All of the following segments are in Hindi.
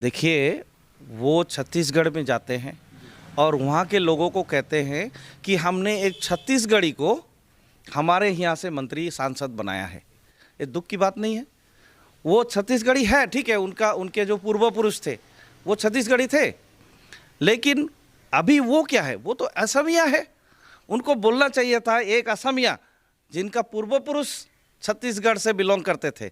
देखिए, वो छत्तीसगढ़ में जाते हैं और वहाँ के लोगों को कहते हैं कि हमने एक छत्तीसगढ़ी को हमारे यहाँ से मंत्री सांसद बनाया है। ये दुख की बात नहीं है। वो छत्तीसगढ़ी है, ठीक है, उनके जो पूर्व पुरुष थे वो छत्तीसगढ़ी थे, लेकिन अभी वो क्या है, वो तो असमिया है। उनको बोलना चाहिए था एक असमिया जिनका पूर्व पुरुष छत्तीसगढ़ से बिलोंग करते थे,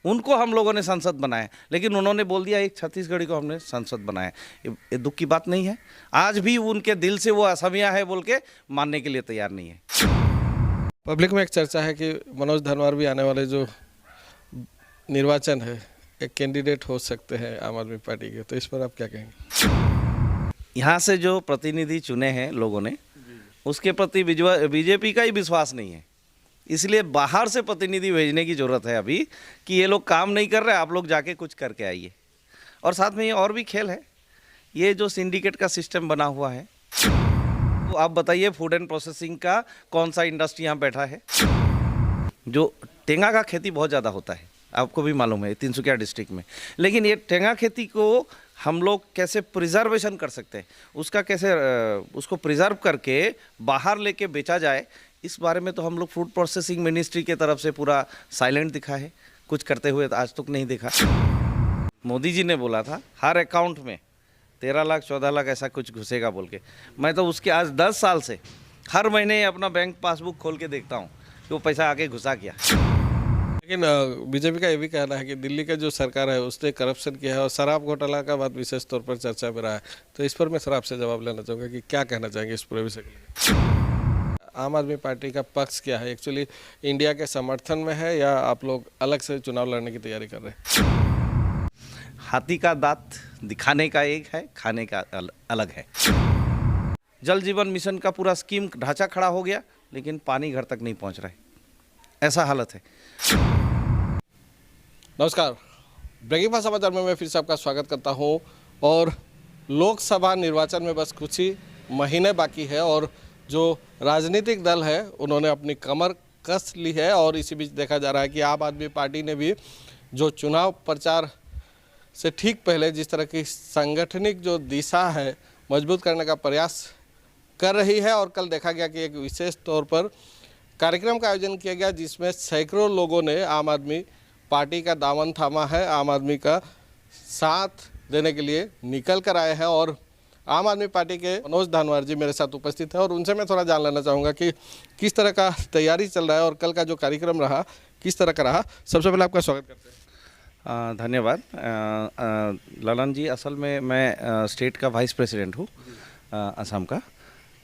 उनको हम लोगों ने सांसद बनाया, लेकिन उन्होंने बोल दिया एक छत्तीसगढ़ी को हमने सांसद बनाया। ये दुख की बात नहीं है। आज भी उनके दिल से वो असमिया है बोल के मानने के लिए तैयार नहीं है। पब्लिक में एक चर्चा है कि मनोज धनवार भी आने वाले जो निर्वाचन है एक कैंडिडेट हो सकते हैं आम आदमी पार्टी के, तो इस पर आप क्या कहेंगे? यहाँ से जो प्रतिनिधि चुने हैं लोगों ने, उसके प्रति बीजेपी का ही विश्वास नहीं है, इसलिए बाहर से प्रतिनिधि भेजने की ज़रूरत है अभी कि ये लोग काम नहीं कर रहे, आप लोग जाके कुछ करके आइए। और साथ में ये और भी खेल है, ये जो सिंडिकेट का सिस्टम बना हुआ है, तो आप बताइए फूड एंड प्रोसेसिंग का कौन सा इंडस्ट्री यहाँ बैठा है? जो टेंगा का खेती बहुत ज़्यादा होता है, आपको भी मालूम है, तिनसुकिया डिस्ट्रिक्ट में। लेकिन ये टेंगा खेती को हम लोग कैसे प्रिजर्वेशन कर सकते हैं, उसका कैसे उसको प्रिजर्व करके बाहर लेके बेचा जाए, इस बारे में तो हम लोग फूड प्रोसेसिंग मिनिस्ट्री के तरफ से पूरा साइलेंट दिखा है, कुछ करते हुए आज तक नहीं देखा। मोदी जी ने बोला था हर अकाउंट में 13 लाख 14 लाख ऐसा कुछ घुसेगा बोल के। मैं तो उसके आज 10 साल से हर महीने अपना बैंक पासबुक खोल के देखता हूँ कि वो पैसा आगे घुसा क्या। लेकिन बीजेपी का ये भी कहना है कि दिल्ली का जो सरकार है उसने करप्शन किया है और शराब घोटाला का बात विशेष तौर पर चर्चा में रहा है, तो इस पर मैं सर आपसे जवाब लेना चाहूँगा कि क्या कहना चाहेंगे इस पूरे विषय के लिए? आम आदमी पार्टी का पक्ष क्या है? एक्चुअली इंडिया के समर्थन में है या आप लोग अलग से चुनाव लड़ने की तैयारी कर रहे हैं? हाथी का दांत दिखाने का एक है, खाने का अलग है। जल जीवन मिशन का पूरा स्कीम ढांचा खड़ा हो गया, लेकिन पानी घर तक नहीं पहुंच रहा है, ऐसा हालत है। नमस्कार, ब्रेकिंग फास्ट समाचार में मैं फिर से आपका स्वागत करता हूं। और लोकसभा निर्वाचन में बस कुछ ही महीने बाकी है और जो राजनीतिक दल है उन्होंने अपनी कमर कस ली है। और इसी बीच देखा जा रहा है कि आम आदमी पार्टी ने भी जो चुनाव प्रचार से ठीक पहले जिस तरह की सांगठनिक जो दिशा है मजबूत करने का प्रयास कर रही है, और कल देखा गया कि एक विशेष तौर पर कार्यक्रम का आयोजन किया गया जिसमें सैकड़ों लोगों ने आम आदमी पार्टी का दामन थामा है, आम आदमी का साथ देने के लिए निकल कर आए हैं। और आम आदमी पार्टी के मनोज धनवार जी मेरे साथ उपस्थित है और उनसे मैं थोड़ा जान लेना चाहूँगा कि किस तरह का तैयारी चल रहा है और कल का जो कार्यक्रम रहा किस तरह का रहा। सबसे पहले आपका स्वागत करते हैं। धन्यवाद ललन जी। असल में मैं स्टेट का वाइस प्रेसिडेंट हूँ असम का।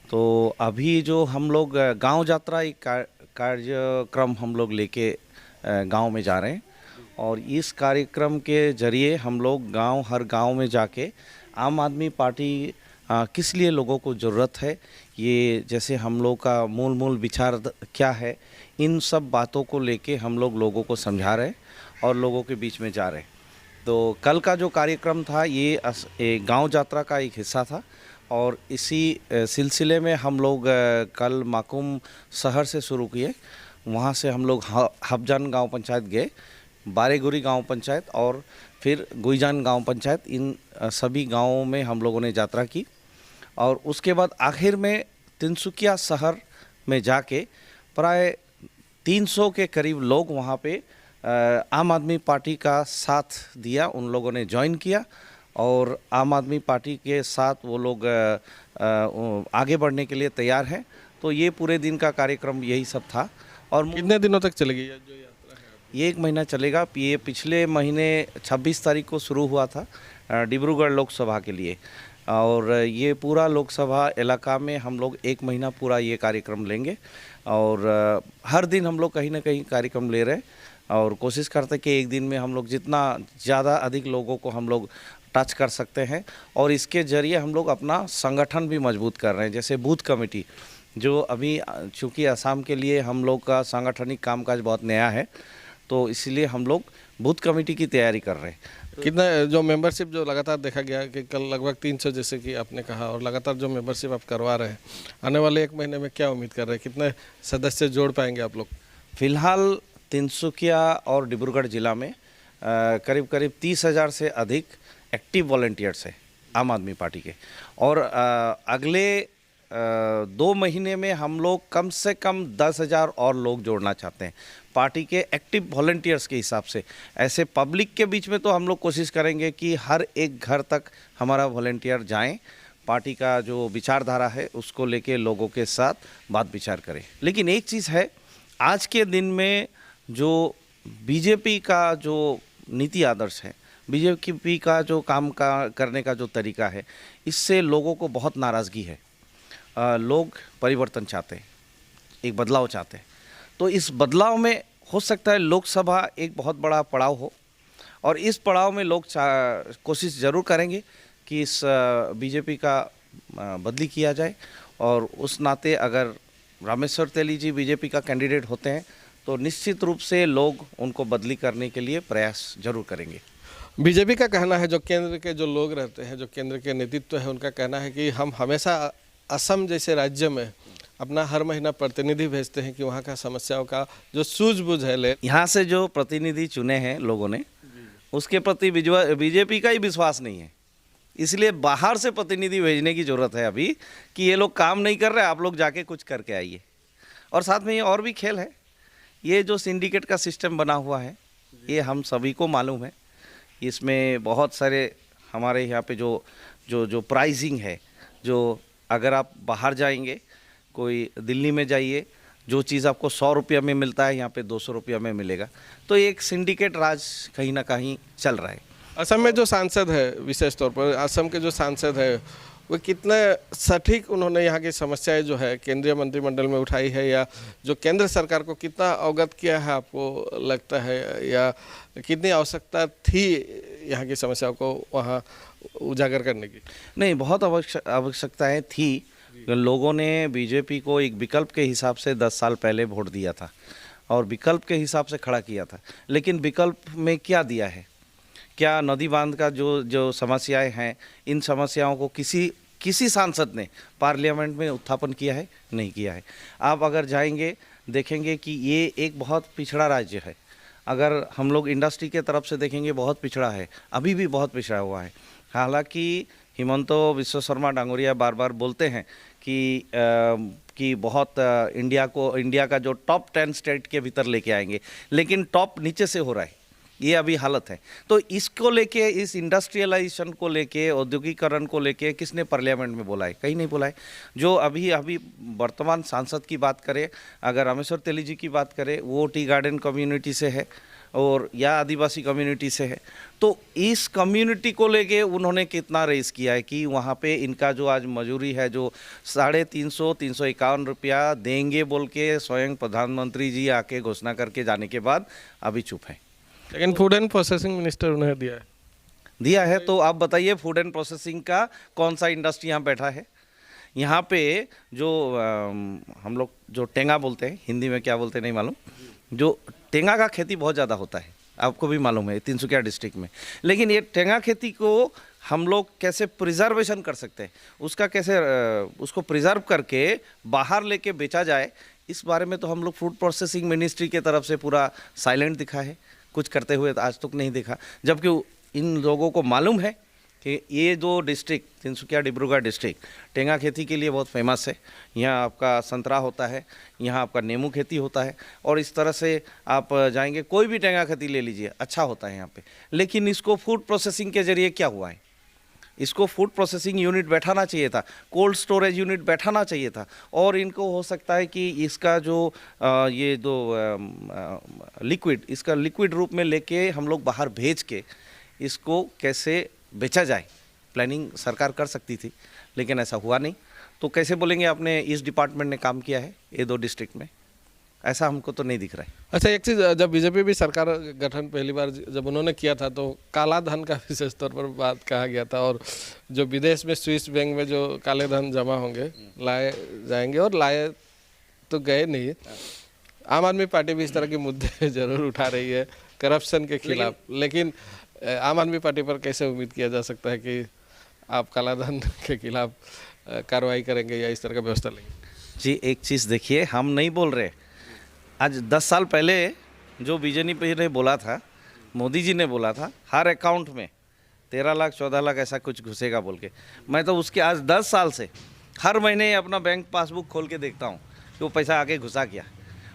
तो अभी जो हम लोग गांव यात्रा एक कार्यक्रम हम लोग लेके गांव में जा रहे हैं, और इस कार्यक्रम के जरिए हम लोग हर गांव में जाके आम आदमी पार्टी किस लिए लोगों को ज़रूरत है, ये जैसे हम लोग का मूल विचार क्या है, इन सब बातों को लेके हम लोग लोगों को समझा रहे हैं और लोगों के बीच में जा रहे हैं। तो कल का जो कार्यक्रम था ये गांव यात्रा का एक हिस्सा था, और इसी सिलसिले में हम लोग कल माकुम शहर से शुरू किए। वहाँ से हम लोग हबजान गांव पंचायत गए, बारेगुरी गांव पंचायत और फिर गुईजान गांव पंचायत, इन सभी गांवों में हम लोगों ने यात्रा की। और उसके बाद आखिर में तिनसुकिया शहर में जाके प्राय 300 के करीब लोग वहाँ पे आम आदमी पार्टी का साथ दिया, उन लोगों ने ज्वाइन किया और आम आदमी पार्टी के साथ वो लोग आगे बढ़ने के लिए तैयार हैं। तो ये पूरे दिन का कार्यक्रम यही सब था। और कितने दिनों तक चलेगी ये जो यात्रा है? ये 1 महीना चलेगा। ये पिछले महीने 26 तारीख को शुरू हुआ था डिब्रूगढ़ लोकसभा के लिए, और ये पूरा लोकसभा इलाका में हम लोग 1 महीना पूरा ये कार्यक्रम लेंगे। और हर दिन हम लोग कहीं ना कहीं कार्यक्रम ले रहे हैं और कोशिश करते हैं कि एक दिन में हम लोग जितना ज़्यादा अधिक लोगों को हम लोग टच कर सकते हैं। और इसके ज़रिए हम लोग अपना संगठन भी मजबूत कर रहे हैं, जैसे बूथ कमेटी, जो अभी चूँकि असम के लिए हम लोग का सांगठनिक कामकाज बहुत नया है, तो इसलिए हम लोग बूथ कमेटी की तैयारी कर रहे हैं। कितना जो मेंबरशिप जो लगातार देखा गया कि कल लगभग 300 जैसे कि आपने कहा, और लगातार जो मेंबरशिप आप करवा रहे हैं, आने वाले 1 महीने में क्या उम्मीद कर रहे हैं, कितने सदस्य जोड़ पाएंगे आप लोग? फिलहाल तिनसुकिया और डिब्रूगढ़ जिला में करीब 30,000 से अधिक एक्टिव वॉलंटियर्स है आम आदमी पार्टी के, और अगले 2 महीने में हम लोग कम से कम 10,000 और लोग जोड़ना चाहते हैं पार्टी के एक्टिव वॉलंटियर्स के हिसाब से। ऐसे पब्लिक के बीच में तो हम लोग कोशिश करेंगे कि हर एक घर तक हमारा वॉलंटियर जाएं, पार्टी का जो विचारधारा है उसको लेके लोगों के साथ बात विचार करें। लेकिन एक चीज़ है, आज के दिन में जो बीजेपी का जो नीति आदर्श है, बीजेपी का जो काम का करने का जो तरीका है, इससे लोगों को बहुत नाराज़गी है। लोग परिवर्तन चाहते हैं, एक बदलाव चाहते हैं। तो इस बदलाव में हो सकता है लोकसभा एक बहुत बड़ा पड़ाव हो, और इस पड़ाव में लोग कोशिश ज़रूर करेंगे कि इस बीजेपी का बदली किया जाए। और उस नाते अगर रामेश्वर तेली जी बीजेपी का कैंडिडेट होते हैं तो निश्चित रूप से लोग उनको बदली करने के लिए प्रयास जरूर करेंगे। बीजेपी का कहना है, जो केंद्र के जो लोग रहते हैं, जो केंद्र के नेतृत्व है, उनका कहना है कि हम हमेशा असम जैसे राज्य में अपना हर महीना प्रतिनिधि भेजते हैं कि वहाँ का समस्याओं का जो सूझबूझ है ले। यहाँ से जो प्रतिनिधि चुने हैं लोगों ने, उसके प्रति बीजेपी का ही विश्वास नहीं है, इसलिए बाहर से प्रतिनिधि भेजने की ज़रूरत है अभी कि ये लोग काम नहीं कर रहे, आप लोग जाके कुछ करके आइए। और साथ में ये और भी खेल है, ये जो सिंडिकेट का सिस्टम बना हुआ है ये हम सभी को मालूम है। इसमें बहुत सारे हमारे यहाँ पे जो प्राइसिंग है, जो अगर आप बाहर जाएंगे, कोई दिल्ली में जाइए, जो चीज़ आपको 100 रुपया में मिलता है यहाँ पे 200 रुपया में मिलेगा। तो एक सिंडिकेट राज कहीं ना कहीं चल रहा है। असम में जो सांसद है, विशेष तौर पर असम के जो सांसद है, वो कितने सटीक उन्होंने यहाँ की समस्याएं जो है केंद्रीय मंत्रिमंडल में उठाई है, या जो केंद्र सरकार को कितना अवगत किया है आपको लगता है, या कितनी आवश्यकता थी यहाँ की समस्याओं को वहाँ उजागर करने की? नहीं, बहुत आवश्यकताएं थी। लोगों ने बीजेपी को एक विकल्प के हिसाब से 10 साल पहले वोट दिया था और विकल्प के हिसाब से खड़ा किया था। लेकिन विकल्प में क्या दिया है? क्या नदी बांध का जो समस्याएं हैं, इन समस्याओं को किसी सांसद ने पार्लियामेंट में उत्थापन किया है? नहीं किया है। आप अगर जाएंगे देखेंगे कि ये एक बहुत पिछड़ा राज्य है। अगर हम लोग इंडस्ट्री के तरफ से देखेंगे, बहुत पिछड़ा है, अभी भी बहुत पिछड़ा हुआ है। हालांकि हिमंतो बिस्वा शर्मा डांगोरिया बार बार बोलते हैं कि बहुत इंडिया का जो टॉप 10 स्टेट के भीतर लेके आएंगे, लेकिन टॉप नीचे से हो रहा है, ये अभी हालत है। तो इसको लेके, इस इंडस्ट्रियलाइजेशन को लेके, औद्योगिकरण को लेके किसने पार्लियामेंट में बोला है? कहीं नहीं बोला है। जो अभी वर्तमान सांसद की बात करें, अगर रामेश्वर तेली जी की बात करें, वो टी गार्डन कम्युनिटी से है और या आदिवासी कम्युनिटी से है। तो इस कम्युनिटी को लेके उन्होंने कितना रेस किया है कि वहाँ पे इनका जो आज मजूरी है, जो 351 रुपया देंगे बोल के स्वयं प्रधानमंत्री जी आके घोषणा करके जाने के बाद अभी चुप है। लेकिन फूड एंड प्रोसेसिंग मिनिस्टर उन्हें दिया है। तो आप बताइए, फूड एंड प्रोसेसिंग का कौन सा इंडस्ट्री यहाँ बैठा है? यहाँ पे जो हम लोग जो टेंगा बोलते हैं, हिंदी में क्या बोलते हैं नहीं मालूम, जो टेंगा का खेती बहुत ज़्यादा होता है, आपको भी मालूम है, तिनसुकिया डिस्ट्रिक्ट में। लेकिन ये टेंगा खेती को हम लोग कैसे प्रिजर्वेशन कर सकते हैं, उसका कैसे उसको प्रिजर्व करके बाहर लेके बेचा जाए, इस बारे में तो हम लोग फूड प्रोसेसिंग मिनिस्ट्री के तरफ से पूरा साइलेंट दिखा है, कुछ करते हुए आज तक नहीं देखा। जबकि इन लोगों को मालूम है कि ये जो डिस्ट्रिक्ट, तिनसुकिया डिब्रूगढ़ डिस्ट्रिक्ट टेंगा खेती के लिए बहुत फेमस है। यहाँ आपका संतरा होता है, यहाँ आपका नींबू खेती होता है, और इस तरह से आप जाएंगे कोई भी टेंगा खेती ले लीजिए, अच्छा होता है यहाँ पे। लेकिन इसको फूड प्रोसेसिंग के जरिए क्या हुआ है? इसको फूड प्रोसेसिंग यूनिट बैठाना चाहिए था, कोल्ड स्टोरेज यूनिट बैठाना चाहिए था, और इनको हो सकता है कि इसका जो ये दो इसका लिक्विड रूप में लेके हम लोग बाहर भेज के इसको कैसे बेचा जाए, प्लानिंग सरकार कर सकती थी, लेकिन ऐसा हुआ नहीं। तो कैसे बोलेंगे आपने इस डिपार्टमेंट ने काम किया है ये 2 डिस्ट्रिक्ट में? ऐसा हमको तो नहीं दिख रहा है। अच्छा, एक चीज़, जब बीजेपी भी सरकार गठन पहली बार जब उन्होंने किया था तो काला धन का विशेष तौर पर बात कहा गया था, और जो विदेश में स्विस बैंक में जो काले धन जमा होंगे लाए जाएंगे, और लाए तो गए नहीं। आम आदमी पार्टी भी इस तरह के मुद्दे जरूर उठा रही है करप्शन के खिलाफ, लेकिन आम आदमी पार्टी पर कैसे उम्मीद किया जा सकता है कि आप काला धन के खिलाफ कार्रवाई करेंगे या इस तरह का व्यवस्था लेंगे? जी, एक चीज़ देखिए, हम नहीं बोल रहे। आज 10 साल पहले जो बीजेपी ने बोला था, मोदी जी ने बोला था, हर अकाउंट में 13 लाख 14 लाख ऐसा कुछ घुसेगा बोल के। मैं तो उसके आज 10 साल से हर महीने अपना बैंक पासबुक खोल के देखता हूँ कि वो पैसा आगे घुसा क्या।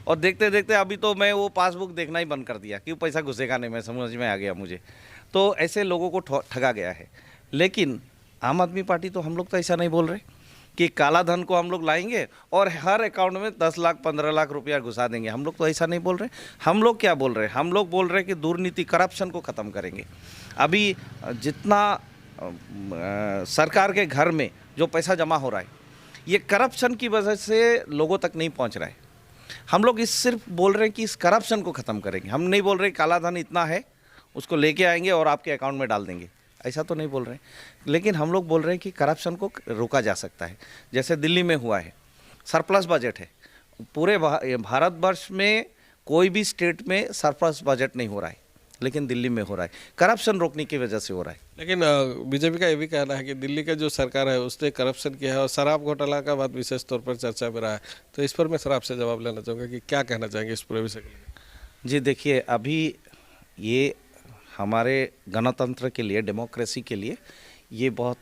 और देखते देखते अभी तो मैं वो पासबुक देखना ही बंद कर दिया कि वो पैसा घुसेगा नहीं, मैं समझ में आ गया मुझे। तो ऐसे लोगों को ठगा गया है। लेकिन आम आदमी पार्टी तो हम लोग तो ऐसा नहीं बोल रहे कि काला धन को हम लोग लाएंगे और हर अकाउंट में 10 लाख 15 लाख रुपया घुसा देंगे। हम लोग तो ऐसा नहीं बोल रहे। हम लोग क्या बोल रहे हैं? हम लोग बोल रहे हैं कि दुर्नीति करप्शन को ख़त्म करेंगे। अभी जितना सरकार के घर में जो पैसा जमा हो रहा है, ये करप्शन की वजह से लोगों तक नहीं पहुंच रहा है। हम लोग इस सिर्फ बोल रहे हैं कि इस करप्शन को ख़त्म करेंगे। हम नहीं बोल रहे काला धन इतना है उसको लेके आएंगे और आपके अकाउंट में डाल देंगे, ऐसा तो नहीं बोल रहे हैं। लेकिन हम लोग बोल रहे हैं कि करप्शन को रोका जा सकता है। जैसे दिल्ली में हुआ है, सरप्लस बजट है। पूरे भारतवर्ष में कोई भी स्टेट में सरप्लस बजट नहीं हो रहा है, लेकिन दिल्ली में हो रहा है। करप्शन रोकने की वजह से हो रहा है। लेकिन बीजेपी का ये भी कहना है कि दिल्ली का जो सरकार है उसने करप्शन किया है और शराब घोटाला का बात विशेष तौर पर चर्चा में रहा है। तो इस पर मैं सर आपसे जवाब लेना चाहूँगा कि क्या कहना चाहेंगे इस पूरे विषय के लिए। जी देखिए, अभी ये हमारे गणतंत्र के लिए, डेमोक्रेसी के लिए ये बहुत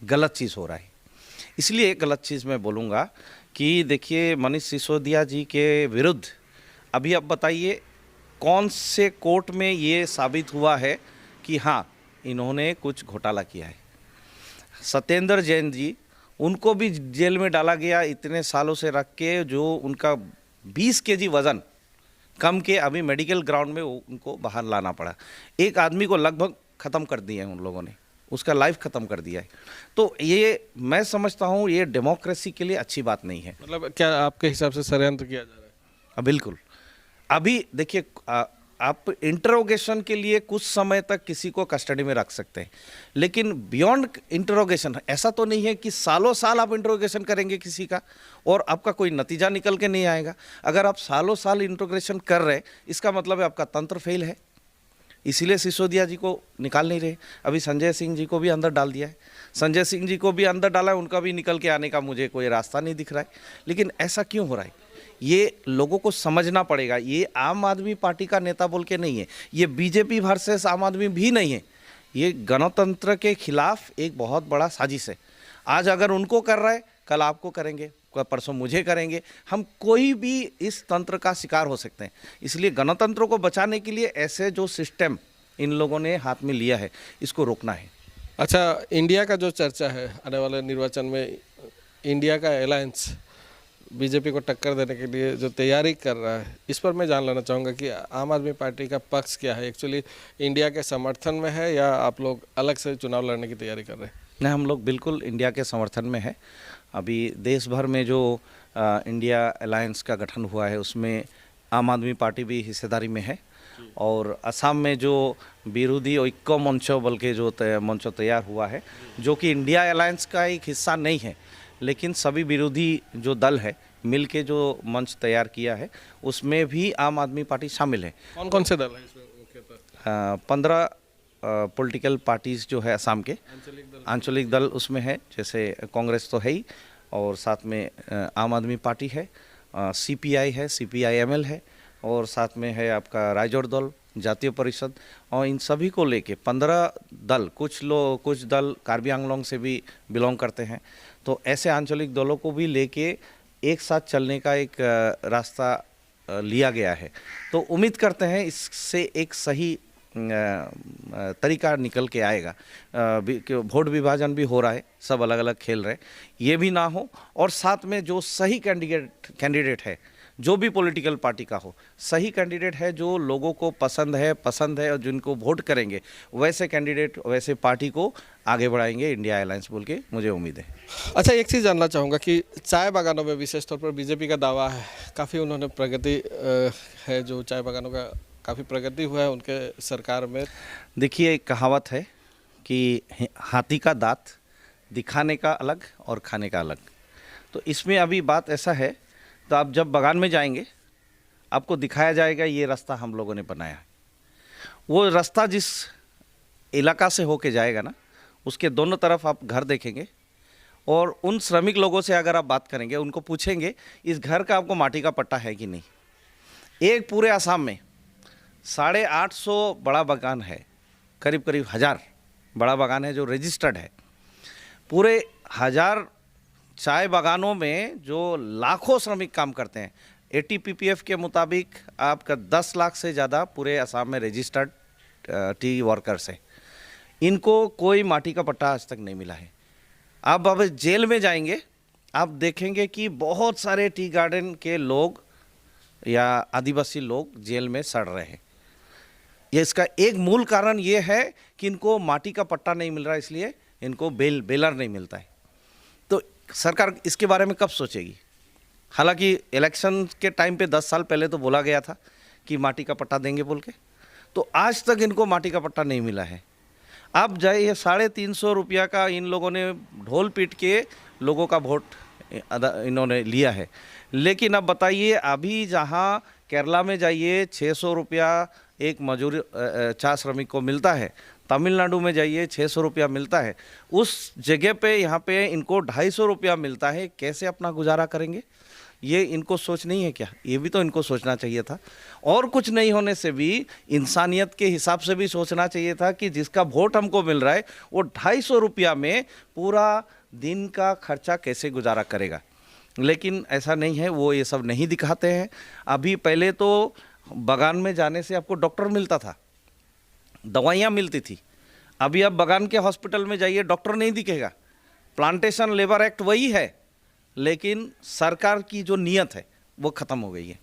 गलत चीज़ हो रहा है। इसलिए एक गलत चीज़ मैं बोलूँगा कि देखिए, मनीष सिसोदिया जी के विरुद्ध अभी आप बताइए कौन से कोर्ट में ये साबित हुआ है कि हाँ इन्होंने कुछ घोटाला किया है। सत्येंद्र जैन जी, उनको भी जेल में डाला गया इतने सालों से रख के, जो उनका 20 केजी वज़न कम के अभी मेडिकल ग्राउंड में उनको बाहर लाना पड़ा। एक आदमी को लगभग ख़त्म कर दिया है उन लोगों ने, उसका लाइफ ख़त्म कर दिया है। तो ये मैं समझता हूँ ये डेमोक्रेसी के लिए अच्छी बात नहीं है। मतलब क्या आपके हिसाब से षड्यंत्र किया जा रहा है? बिल्कुल। अभी देखिए, आप इंटरोगेशन के लिए कुछ समय तक किसी को कस्टडी में रख सकते हैं, लेकिन बियॉन्ड इंटरोगेशन ऐसा तो नहीं है कि सालों साल आप इंटरोगेशन करेंगे किसी का और आपका कोई नतीजा निकल के नहीं आएगा। अगर आप सालों साल इंटरोगेशन कर रहे हैं, इसका मतलब है आपका तंत्र फेल है। इसीलिए सिसोदिया जी को निकाल नहीं रहे। अभी संजय सिंह जी को भी अंदर डाल दिया है। संजय सिंह जी को भी अंदर डाला है, उनका भी निकल के आने का मुझे कोई रास्ता नहीं दिख रहा है। लेकिन ऐसा क्यों हो रहा है? ये लोगों को समझना पड़ेगा। ये आम आदमी पार्टी का नेता बोल के नहीं है, ये बीजेपी वर्सेस आम आदमी भी नहीं है। ये गणतंत्र के खिलाफ एक बहुत बड़ा साजिश है। आज अगर उनको कर रहा है, कल आपको करेंगे, परसों मुझे करेंगे। हम कोई भी इस तंत्र का शिकार हो सकते हैं। इसलिए गणतंत्र को बचाने के लिए ऐसे जो सिस्टम इन लोगों ने हाथ में लिया है, इसको रोकना है। अच्छा, इंडिया का जो चर्चा है आने वाले निर्वाचन में, इंडिया का अलायंस बीजेपी को टक्कर देने के लिए जो तैयारी कर रहा है, इस पर मैं जान लेना चाहूँगा कि आम आदमी पार्टी का पक्ष क्या है? एक्चुअली इंडिया के समर्थन में है या आप लोग अलग से चुनाव लड़ने की तैयारी कर रहे हैं? नहीं, हम लोग बिल्कुल इंडिया के समर्थन में है। अभी देश भर में जो इंडिया अलायंस का गठन हुआ है, उसमें आम आदमी पार्टी भी हिस्सेदारी में है। और असम में जो विरोधी ऐक्य मंच बल के जो मंच तैयार हुआ है, जो कि इंडिया अलायंस का एक हिस्सा नहीं है, लेकिन सभी विरोधी जो दल है मिल के जो मंच तैयार किया है, उसमें भी आम आदमी पार्टी शामिल है। कौन कौन से दल हैं इसमें मुख्यतः? 15 पॉलिटिकल पार्टीज़ जो है असम के आंचलिक दल उसमें है। जैसे कांग्रेस तो है ही, और साथ में आम आदमी पार्टी है, CPI है, CPIML है, और साथ में है आपका राइजोर दल, जातीय परिषद। और इन सभी को लेके 15 दल, कुछ दल कार्बी आंगलोंग से भी बिलोंग करते हैं। तो ऐसे आंचलिक दलों को भी लेके एक साथ चलने का एक रास्ता लिया गया है। तो उम्मीद करते हैं इससे एक सही तरीका निकल के आएगा। वोट विभाजन भी हो रहा है, सब अलग अलग खेल रहे, ये भी ना हो। और साथ में जो सही कैंडिडेट है, जो भी पॉलिटिकल पार्टी का हो, सही कैंडिडेट है जो लोगों को पसंद है और जिनको वोट करेंगे, वैसे कैंडिडेट वैसे पार्टी को आगे बढ़ाएंगे इंडिया अलायंस बोल के मुझे उम्मीद है। अच्छा, एक चीज़ जानना चाहूँगा कि चाय बागानों में विशेष तौर पर बीजेपी का दावा है, काफ़ी उन्होंने प्रगति है, जो चाय बागानों का काफ़ी प्रगति हुआ है उनके सरकार में। देखिए, एक कहावत है कि हाथी का दांत दिखाने का अलग और खाने का अलग। तो इसमें अभी बात ऐसा है, तो आप जब बागान में जाएंगे आपको दिखाया जाएगा ये रास्ता हम लोगों ने बनाया है। वो रास्ता जिस इलाका से होके जाएगा ना, उसके दोनों तरफ आप घर देखेंगे, और उन श्रमिक लोगों से अगर आप बात करेंगे, उनको पूछेंगे इस घर का आपको माटी का पट्टा है कि नहीं। एक पूरे आसाम में 850 बड़ा बागान है, करीब 1000 बड़ा बागान है जो रजिस्टर्ड है। पूरे 1000 चाय बागानों में जो लाखों श्रमिक काम करते हैं, ATPPF के मुताबिक आपका 10 लाख से ज़्यादा पूरे असम में रजिस्टर्ड टी वर्कर्स हैं। इनको कोई माटी का पट्टा आज तक नहीं मिला है। आप अब जेल में जाएंगे, आप देखेंगे कि बहुत सारे टी गार्डन के लोग या आदिवासी लोग जेल में सड़ रहे हैं। ये इसका एक मूल कारण ये है कि इनको माटी का पट्टा नहीं मिल रहा, इसलिए इनको बेलर नहीं मिलता है। तो सरकार इसके बारे में कब सोचेगी? हालांकि इलेक्शन के टाइम पे 10 साल पहले तो बोला गया था कि माटी का पट्टा देंगे बोल के, तो आज तक इनको माटी का पट्टा नहीं मिला है। अब जाइए 350 रुपया का इन लोगों ने ढोल पीट के लोगों का वोट इन्होंने लिया है। लेकिन अब बताइए, अभी जहाँ केरला में जाइए 600 रुपया एक मजदूर चाय श्रमिक को मिलता है, तमिलनाडु में जाइए 600 रुपया मिलता है, उस जगह पे यहाँ पे इनको 250 रुपया मिलता है। कैसे अपना गुजारा करेंगे? ये इनको सोच नहीं है क्या? ये भी तो इनको सोचना चाहिए था। और कुछ नहीं होने से भी इंसानियत के हिसाब से भी सोचना चाहिए था कि जिसका वोट हमको मिल रहा है वो 250 रुपया में पूरा दिन का खर्चा कैसे गुजारा करेगा। लेकिन ऐसा नहीं है, वो ये सब नहीं दिखाते हैं। अभी पहले तो बागान में जाने से आपको डॉक्टर मिलता था, दवाइयाँ मिलती थी। अभी आप बागान के हॉस्पिटल में जाइए, डॉक्टर नहीं दिखेगा। प्लांटेशन लेबर एक्ट वही है, लेकिन सरकार की जो नीयत है वो ख़त्म हो गई है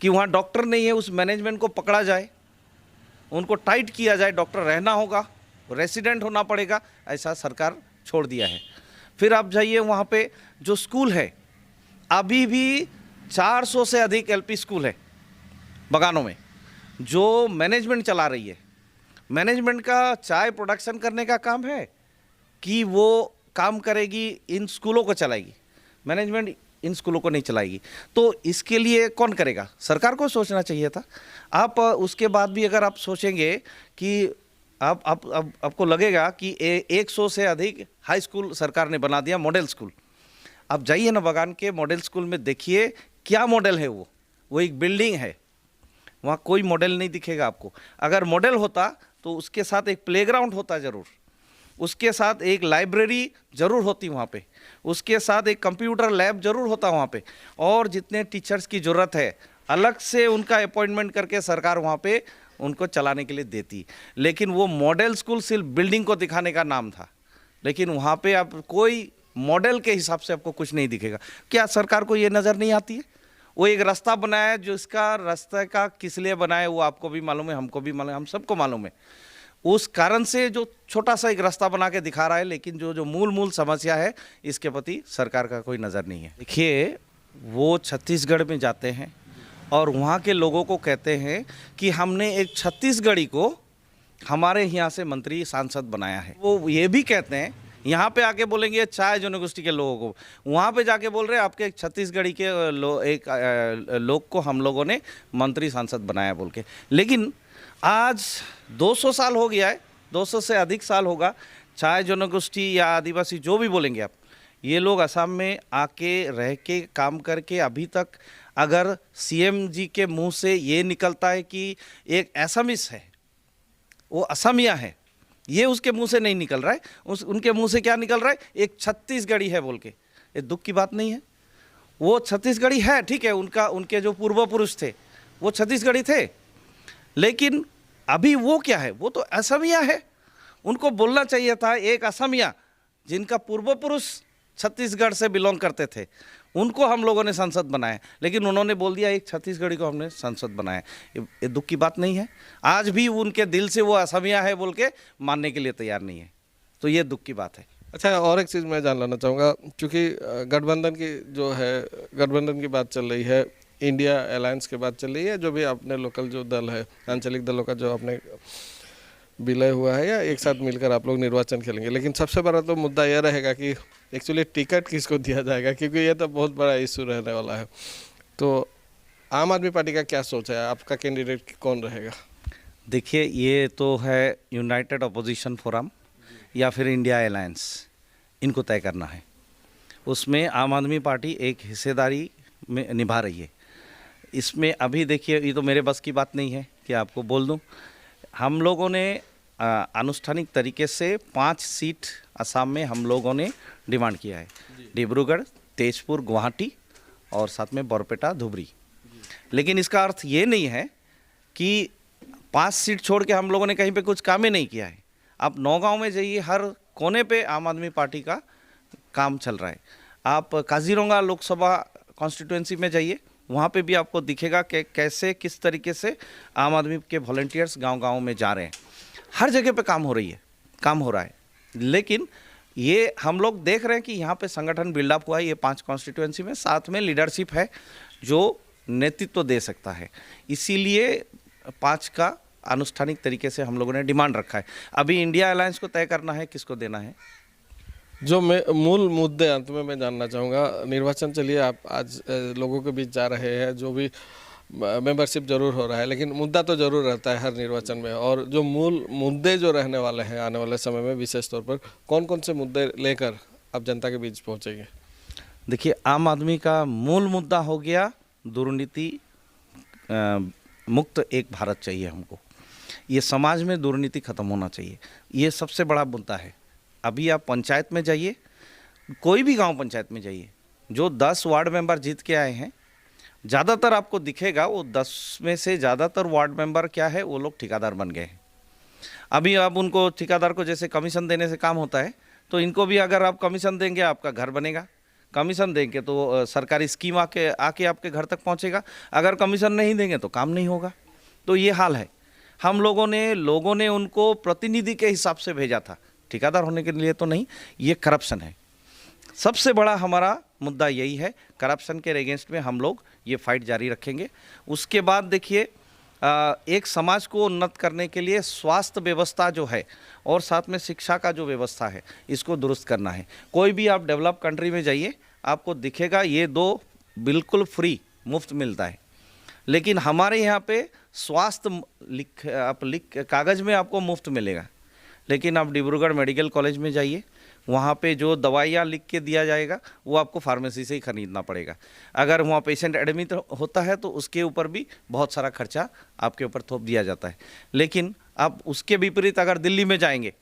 कि वहाँ डॉक्टर नहीं है, उस मैनेजमेंट को पकड़ा जाए, उनको टाइट किया जाए, डॉक्टर रहना होगा, रेसिडेंट होना पड़ेगा, ऐसा सरकार छोड़ दिया है। फिर आप जाइए वहाँ पे जो स्कूल है, अभी भी 400 से अधिक LP स्कूल है बागानों में जो मैनेजमेंट चला रही है। मैनेजमेंट का चाय प्रोडक्शन करने का काम है कि वो काम करेगी, इन स्कूलों को चलाएगी। मैनेजमेंट इन स्कूलों को नहीं चलाएगी, तो इसके लिए कौन करेगा? सरकार को सोचना चाहिए था। आप उसके बाद भी अगर आप सोचेंगे कि आपको लगेगा कि 100 से अधिक हाई स्कूल सरकार ने बना दिया, मॉडल स्कूल। आप जाइए ना बागान के मॉडल स्कूल में, देखिए क्या मॉडल है। वो एक बिल्डिंग है, वहाँ कोई मॉडल नहीं दिखेगा आपको। अगर मॉडल होता तो उसके साथ एक प्लेग्राउंड होता ज़रूर, उसके साथ एक लाइब्रेरी ज़रूर होती वहाँ पे, उसके साथ एक कंप्यूटर लैब ज़रूर होता वहाँ पे, और जितने टीचर्स की ज़रूरत है अलग से उनका अपॉइंटमेंट करके सरकार वहाँ पे उनको चलाने के लिए देती। लेकिन वो मॉडल स्कूल सिर्फ बिल्डिंग को दिखाने का नाम था, लेकिन वहाँ पे आप कोई मॉडल के हिसाब से आपको कुछ नहीं दिखेगा। क्या सरकार को ये नज़र नहीं आती है? वो एक रास्ता बनाया है, जो इसका रास्ते का किस लिए बनाया वो आपको भी मालूम है, हमको भी मालूम है, हम सबको मालूम है। उस कारण से जो छोटा सा एक रास्ता बना के दिखा रहा है, लेकिन जो मूल समस्या है इसके प्रति सरकार का कोई नज़र नहीं है। देखिए, वो छत्तीसगढ़ में जाते हैं और वहाँ के लोगों को कहते हैं कि हमने एक छत्तीसगढ़ी को हमारे यहाँ से मंत्री सांसद बनाया है। वो ये भी कहते हैं, यहाँ पे आके बोलेंगे चाय जनगोष्ठी के लोगों को, वहाँ पे जाके बोल रहे हैं आपके एक छत्तीसगढ़ी के लोग को हम लोगों ने मंत्री सांसद बनाया बोल के। लेकिन आज 200 साल हो गया है, 200 से अधिक साल होगा, चाय जनगोष्ठी या आदिवासी जो भी बोलेंगे आप, ये लोग असम में आके रह के काम करके अभी तक अगर CM जी के मुंह से ये निकलता है कि एक असमिस है, वो असमिया है, ये उसके मुंह से नहीं निकल रहा है, उनके मुंह से क्या निकल रहा है? एक छत्तीसगढ़ी है बोल के। ये दुख की बात नहीं है? वो छत्तीसगढ़ी है, ठीक है, उनके जो पूर्व पुरुष थे वो छत्तीसगढ़ी थे, लेकिन अभी वो क्या है? वो तो असमिया है। उनको बोलना चाहिए था एक असमिया जिनका पूर्व पुरुष छत्तीसगढ़ से बिलोंग करते थे, उनको हम लोगों ने सांसद बनाया, लेकिन उन्होंने बोल दिया एक छत्तीसगढ़ी को हमने सांसद बनाया। ये दुख की बात नहीं है? आज भी उनके दिल से वो असमिया है बोल के मानने के लिए तैयार नहीं है, तो ये दुख की बात है। अच्छा, और एक चीज़ मैं जान लेना चाहूँगा, क्योंकि गठबंधन की जो है, गठबंधन की बात चल रही है, इंडिया अलायंस की बात चल रही है, जो भी अपने लोकल जो दल है, आंचलिक दलों का जो अपने विलय हुआ है, या एक साथ मिलकर आप लोग निर्वाचन खेलेंगे। लेकिन सबसे बड़ा तो मुद्दा यह रहेगा कि एक्चुअली टिकट किसको दिया जाएगा, क्योंकि ये तो बहुत बड़ा इशू रहने वाला है। तो आम आदमी पार्टी का क्या सोच है, आपका कैंडिडेट कौन रहेगा? देखिए, ये तो है यूनाइटेड अपोजिशन फोरम या फिर इंडिया अलायंस, इनको तय करना है। उसमें आम आदमी पार्टी एक हिस्सेदारी में निभा रही है। इसमें अभी देखिए, ये तो मेरे बस की बात नहीं है कि आपको बोल दूं। हम लोगों ने आनुष्ठानिक तरीके से 5 सीट असम में हम लोगों ने डिमांड किया है। डिब्रूगढ़, तेजपुर, गुवाहाटी और साथ में बरपेटा, धुबरी। लेकिन इसका अर्थ ये नहीं है कि 5 सीट छोड़ के हम लोगों ने कहीं पे कुछ काम ही नहीं किया है। आप नौगांव में जाइए, हर कोने पे आम आदमी पार्टी का काम चल रहा है। आप काजीरंगा लोकसभा कॉन्स्टिट्यूएंसी में जाइए, वहाँ पे भी आपको दिखेगा कि कैसे किस तरीके से आम आदमी के वॉलंटियर्स गांव-गांव में जा रहे हैं। हर जगह पे काम हो रहा है। लेकिन ये हम लोग देख रहे हैं कि यहाँ पे संगठन बिल्डअप हुआ है, ये 5 कॉन्स्टिट्यूएंसी में, साथ में लीडरशिप है जो नेतृत्व दे सकता है। इसीलिए 5 का आनुष्ठानिक तरीके से हम लोगों ने डिमांड रखा है। अभी इंडिया अलायंस को तय करना है किसको देना है। जो मूल मुद्दे अंत में मैं जानना चाहूँगा, निर्वाचन चलिए आप आज लोगों के बीच जा रहे हैं, जो भी मेंबरशिप जरूर हो रहा है, लेकिन मुद्दा तो जरूर रहता है हर निर्वाचन में। और जो मूल मुद्दे जो रहने वाले हैं आने वाले समय में, विशेष तौर पर कौन कौन से मुद्दे लेकर आप जनता के बीच पहुँचेंगे? देखिए, आम आदमी का मूल मुद्दा हो गया दुर्नीति मुक्त एक भारत चाहिए हमको। ये समाज में दुर्नीति खत्म होना चाहिए, ये सबसे बड़ा मुद्दा है। अभी आप पंचायत में जाइए, कोई भी गांव पंचायत में जाइए, जो 10 वार्ड मेंबर जीत के आए हैं, ज़्यादातर आपको दिखेगा वो 10 में से ज़्यादातर वार्ड मेंबर क्या है, वो लोग ठेकेदार बन गए हैं। अभी आप उनको ठेकेदार को जैसे कमीशन देने से काम होता है, तो इनको भी अगर आप कमीशन देंगे आपका घर बनेगा, कमीशन देंगे तो सरकारी स्कीम आके आपके घर तक पहुंचेगा। अगर कमीशन नहीं देंगे तो काम नहीं होगा। तो ये हाल है। हम लोगों ने उनको प्रतिनिधि के हिसाब से भेजा था, ठेकेदार होने के लिए तो नहीं। ये करप्शन है, सबसे बड़ा हमारा मुद्दा यही है। करप्शन के अगेंस्ट में हम लोग ये फाइट जारी रखेंगे। उसके बाद देखिए, एक समाज को उन्नत करने के लिए स्वास्थ्य व्यवस्था जो है और साथ में शिक्षा का जो व्यवस्था है, इसको दुरुस्त करना है। कोई भी आप डेवलप कंट्री में जाइए, आपको दिखेगा ये 2 बिल्कुल फ्री मुफ्त मिलता है। लेकिन हमारे यहाँ पे स्वास्थ्य कागज़ में आपको मुफ्त मिलेगा, लेकिन आप डिब्रूगढ़ मेडिकल कॉलेज में जाइए, वहाँ पे जो दवाइयाँ लिख के दिया जाएगा वो आपको फार्मेसी से ही खरीदना पड़ेगा। अगर वहाँ पेशेंट एडमिट होता है तो उसके ऊपर भी बहुत सारा खर्चा आपके ऊपर थोप दिया जाता है। लेकिन आप उसके विपरीत अगर दिल्ली में जाएंगे,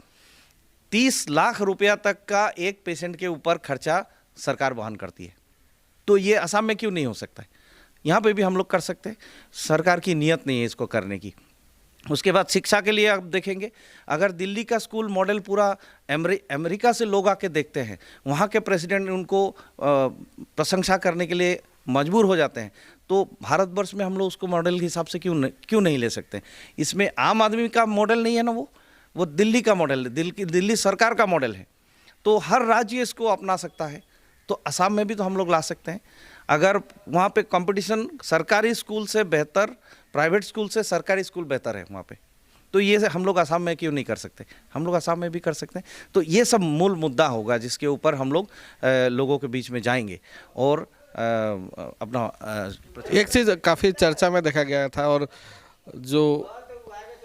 30 लाख रुपया तक का एक पेशेंट के ऊपर खर्चा सरकार वहन करती है। तो ये असम में क्यों नहीं हो सकता है? यहाँ पे भी हम लोग कर सकते हैं। सरकार की नीयत नहीं है इसको करने की। उसके बाद शिक्षा के लिए आप देखेंगे, अगर दिल्ली का स्कूल मॉडल पूरा अमेरिका से लोग आके देखते हैं, वहाँ के प्रेसिडेंट उनको प्रशंसा करने के लिए मजबूर हो जाते हैं, तो भारतवर्ष में हम लोग उसको मॉडल के हिसाब से क्यों नहीं ले सकते? इसमें आम आदमी का मॉडल नहीं है ना, वो दिल्ली का मॉडल है, दिल्ली सरकार का मॉडल है। तो हर राज्य इसको अपना सकता है, तो असम में भी तो हम लोग ला सकते हैं। अगर वहाँ पे कंपटीशन सरकारी स्कूल से बेहतर, प्राइवेट स्कूल से सरकारी स्कूल बेहतर है वहाँ पे, तो ये हम लोग असम में क्यों नहीं कर सकते? हम लोग असम में भी कर सकते हैं। तो ये सब मूल मुद्दा होगा जिसके ऊपर हम लोग लोगों के बीच में जाएंगे। और अपना एक चीज़ काफ़ी चर्चा में देखा गया था, और जो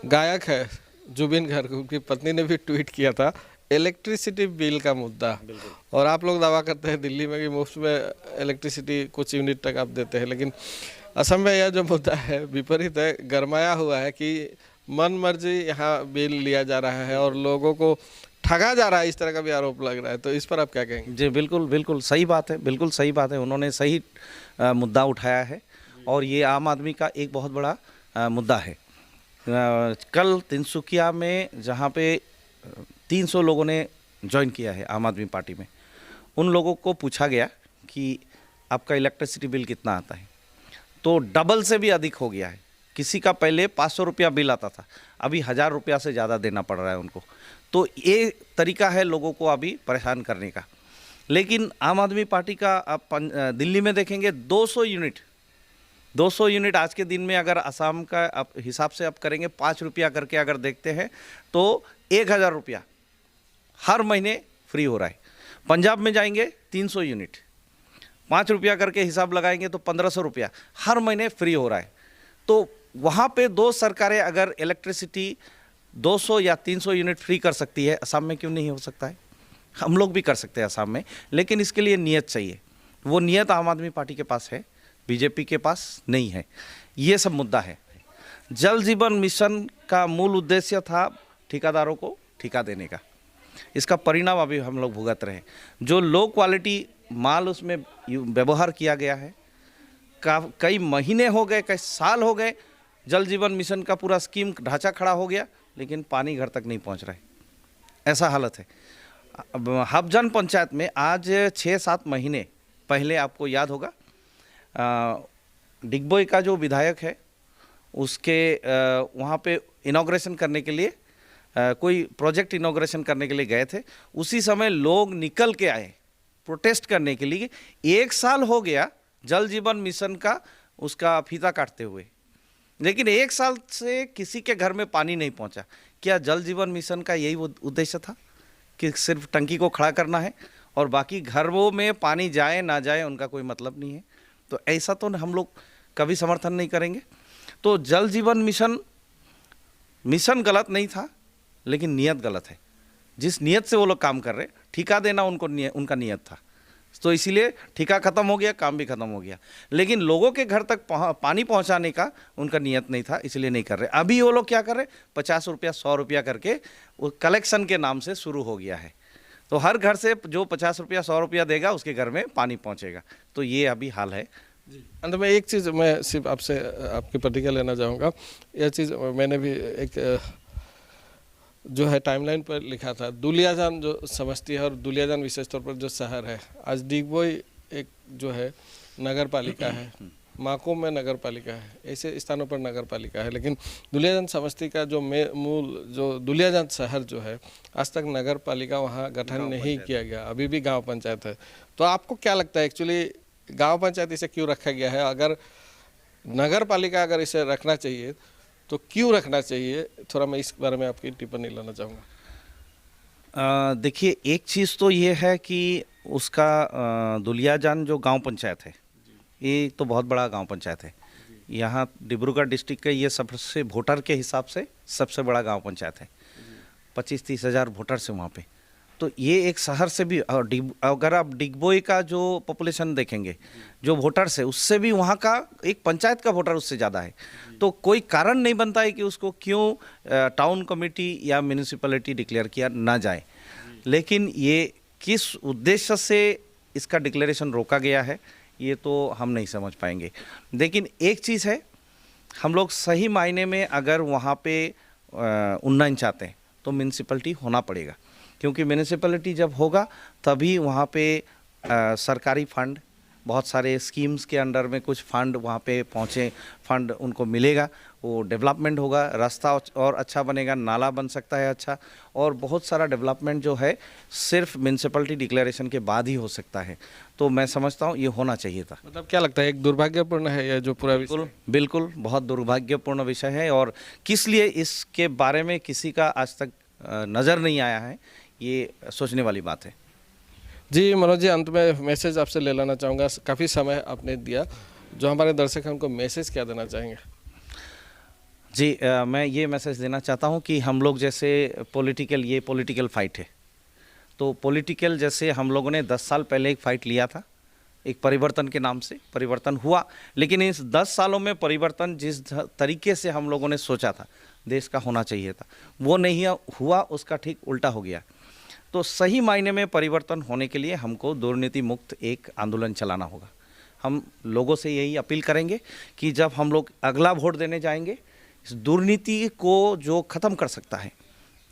गायक है जुबिन गर्ग, उनकी पत्नी ने भी ट्वीट किया था, इलेक्ट्रिसिटी बिल का मुद्दा। और आप लोग दावा करते हैं दिल्ली में कि मुफ्त में इलेक्ट्रिसिटी कुछ यूनिट तक आप देते हैं, लेकिन असम में यह जो मुद्दा है विपरीत है, गरमाया हुआ है कि मन मर्जी यहाँ बिल लिया जा रहा है और लोगों को ठगा जा रहा है, इस तरह का भी आरोप लग रहा है। तो इस पर आप क्या कहेंगे? जी बिल्कुल सही बात है, बिल्कुल सही बात है। उन्होंने सही मुद्दा उठाया है और ये आम आदमी का एक बहुत बड़ा मुद्दा है। कल तिनसुकिया में जहाँ पे 300 लोगों ने ज्वाइन किया है आम आदमी पार्टी में, उन लोगों को पूछा गया कि आपका इलेक्ट्रिसिटी बिल कितना आता है, तो डबल से भी अधिक हो गया है। किसी का पहले 500 रुपया बिल आता था, अभी 1000 रुपया से ज़्यादा देना पड़ रहा है उनको। तो ये तरीका है लोगों को अभी परेशान करने का। लेकिन आम आदमी पार्टी का आप दिल्ली में देखेंगे 200 यूनिट आज के दिन में, अगर असम का आप हिसाब से आप करेंगे 5 रुपया करके अगर देखते हैं तो 1000 रुपया हर महीने फ्री हो रहा है। पंजाब में जाएंगे 300 यूनिट, 5 रुपया करके हिसाब लगाएंगे तो 1500 रुपया हर महीने फ्री हो रहा है। तो वहाँ पे 2 सरकारें अगर इलेक्ट्रिसिटी 200 या 300 यूनिट फ्री कर सकती है, असम में क्यों नहीं हो सकता है? हम लोग भी कर सकते हैं असम में, लेकिन इसके लिए नियत चाहिए। वो नियत आम आदमी पार्टी के पास है, बीजेपी के पास नहीं है। ये सब मुद्दा है। जल जीवन मिशन का मूल उद्देश्य था ठेकेदारों को ठेका देने का। इसका परिणाम अभी हम लोग भुगत रहे हैं। जो लो क्वालिटी माल उसमें व्यवहार किया गया है, कई महीने हो गए, कई साल हो गए, जल जीवन मिशन का पूरा स्कीम ढांचा खड़ा हो गया, लेकिन पानी घर तक नहीं पहुंच रहा है, ऐसा हालत है। अब हबजन पंचायत में आज 6-7 महीने पहले आपको याद होगा, डिगबोई का जो विधायक है उसके वहाँ पे इनॉग्रेशन करने के लिए कोई प्रोजेक्ट इनॉग्रेशन करने के लिए गए थे। उसी समय लोग निकल के आए प्रोटेस्ट करने के लिए। 1 साल हो गया जल जीवन मिशन का उसका फीता काटते हुए, लेकिन 1 साल से किसी के घर में पानी नहीं पहुंचा। क्या जल जीवन मिशन का यही उद्देश्य था कि सिर्फ टंकी को खड़ा करना है और बाकी घरों में पानी जाए ना जाए उनका कोई मतलब नहीं है? तो ऐसा तो हम लोग कभी समर्थन नहीं करेंगे। तो जल जीवन मिशन गलत नहीं था, लेकिन नियत गलत है। जिस नियत से वो लोग काम कर रहे, ठेका देना उनका नियत था, तो इसीलिए ठेका ख़त्म हो गया, काम भी ख़त्म हो गया। लेकिन लोगों के घर तक पानी पहुंचाने का उनका नियत नहीं था, इसलिए नहीं कर रहे। अभी वो लोग क्या कर रहे, 50 रुपया 100 रुपया करके वो कलेक्शन के नाम से शुरू हो गया है। तो हर घर से जो 50 रुपया 100 रुपया देगा उसके घर में पानी पहुंचेगा। तो ये अभी हाल है। अंत में एक चीज़ मैं सिर्फ आपसे आपकी प्रतिक्रिया लेना चाहूँगा। यह चीज़ मैंने भी एक जो है टाइमलाइन पर लिखा था, दुलियाजान जो समष्टि है और दुलियाजान विशेष तौर पर जो शहर है, आज डिगबोई एक जो है नगर पालिका है, माकोम में नगर पालिका है, ऐसे स्थानों पर नगर पालिका है, लेकिन दुलियाजान समष्टि का जो मूल जो दुलियाजान शहर जो है, आज तक नगर पालिका वहाँ गठन नहीं किया गया, अभी भी गाँव पंचायत है। तो आपको क्या लगता है एक्चुअली गाँव पंचायत इसे क्यों रखा गया है? अगर नगर पालिका अगर इसे रखना चाहिए तो क्यों रखना चाहिए? थोड़ा मैं इस बारे में आपकी टिप्पणी लेना चाहूँगा। देखिए, एक चीज़ तो ये है कि उसका दुलियाजान जो गांव पंचायत है, ये तो बहुत बड़ा गांव पंचायत है। यहाँ डिब्रूगढ़ डिस्ट्रिक्ट के ये सबसे वोटर के हिसाब से सबसे बड़ा गांव पंचायत है। 25-30 हज़ार वोटर से वहाँ पे। तो ये एक शहर से भी, अगर आप डिगबोई का जो पॉपुलेशन देखेंगे, जो वोटर्स है, उससे भी वहाँ का एक पंचायत का वोटर उससे ज़्यादा है। तो कोई कारण नहीं बनता है कि उसको क्यों टाउन कमेटी या म्यूनिसिपैलिटी डिक्लेयर किया ना जाए। लेकिन ये किस उद्देश्य से इसका डिक्लेरेशन रोका गया है, ये तो हम नहीं समझ पाएंगे। लेकिन एक चीज़ है, हम लोग सही मायने में अगर वहाँ पे उन्नयन चाहते हैं तो म्यूनिसिपैलिटी होना पड़ेगा, क्योंकि म्यूनिसिपैलिटी जब होगा तभी वहाँ पे सरकारी फंड, बहुत सारे स्कीम्स के अंडर में कुछ फंड वहाँ पे पहुँचे, फंड उनको मिलेगा, वो डेवलपमेंट होगा, रास्ता और अच्छा बनेगा, नाला बन सकता है अच्छा, और बहुत सारा डेवलपमेंट जो है सिर्फ म्यूनिसिपैलिटी डिक्लेरेशन के बाद ही हो सकता है। तो मैं समझता हूँ ये होना चाहिए था। मतलब क्या लगता है, एक दुर्भाग्यपूर्ण है यह जो पूरा विषय? बिल्कुल बहुत दुर्भाग्यपूर्ण विषय है, और किस लिए इसके बारे में किसी का आज तक नज़र नहीं आया है, ये सोचने वाली बात है। जी मनोज जी, अंत में मैसेज आपसे ले लेना चाहूँगा। काफ़ी समय आपने दिया, जो हमारे दर्शक हैं उनको मैसेज क्या देना चाहेंगे? जी मैं ये मैसेज देना चाहता हूँ कि हम लोग जैसे पॉलिटिकल फाइट है, तो पॉलिटिकल जैसे हम लोगों ने 10 साल पहले एक फ़ाइट लिया था, एक परिवर्तन के नाम से परिवर्तन हुआ, लेकिन इस 10 सालों में परिवर्तन जिस तरीके से हम लोगों ने सोचा था देश का होना चाहिए था, वो नहीं हुआ, उसका ठीक उल्टा हो गया। तो सही मायने में परिवर्तन होने के लिए हमको दुर्नीति मुक्त एक आंदोलन चलाना होगा। हम लोगों से यही अपील करेंगे कि जब हम लोग अगला वोट देने जाएंगे, इस दुर्नीति को जो ख़त्म कर सकता है,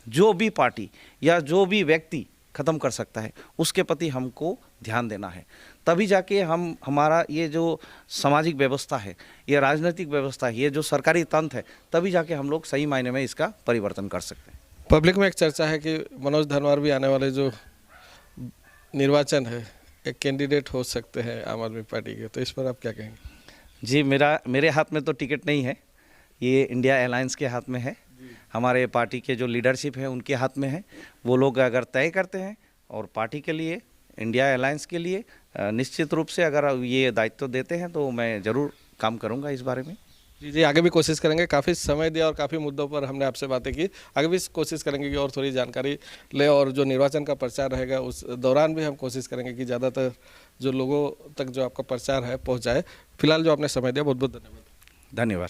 जो भी पार्टी या जो भी व्यक्ति ख़त्म कर सकता है, उसके प्रति हमको ध्यान देना है। तभी जाके हमारा ये जो सामाजिक व्यवस्था है, ये राजनीतिक व्यवस्था है, ये जो सरकारी तंत्र है, तभी जाके हम लोग सही मायने में इसका परिवर्तन कर सकते हैं। पब्लिक में एक चर्चा है कि मनोज धनवार भी आने वाले जो निर्वाचन है एक कैंडिडेट हो सकते हैं आम आदमी पार्टी के, तो इस पर आप क्या कहेंगे? जी मेरे हाथ में तो टिकट नहीं है, ये इंडिया अलायंस के हाथ में है। हमारे पार्टी के जो लीडरशिप है उनके हाथ में है। वो लोग अगर तय करते हैं और पार्टी के लिए, इंडिया अलायंस के लिए निश्चित रूप से अगर ये दायित्व देते हैं तो मैं ज़रूर काम करूँगा इस बारे में। जी आगे भी कोशिश करेंगे। काफ़ी समय दिया और काफ़ी मुद्दों पर हमने आपसे बातें की। आगे भी कोशिश करेंगे कि और थोड़ी जानकारी ले, और जो निर्वाचन का प्रचार रहेगा उस दौरान भी हम कोशिश करेंगे कि ज़्यादातर जो लोगों तक जो आपका प्रचार है पहुँचाए। फिलहाल जो आपने समय दिया, बहुत बहुत धन्यवाद। धन्यवाद।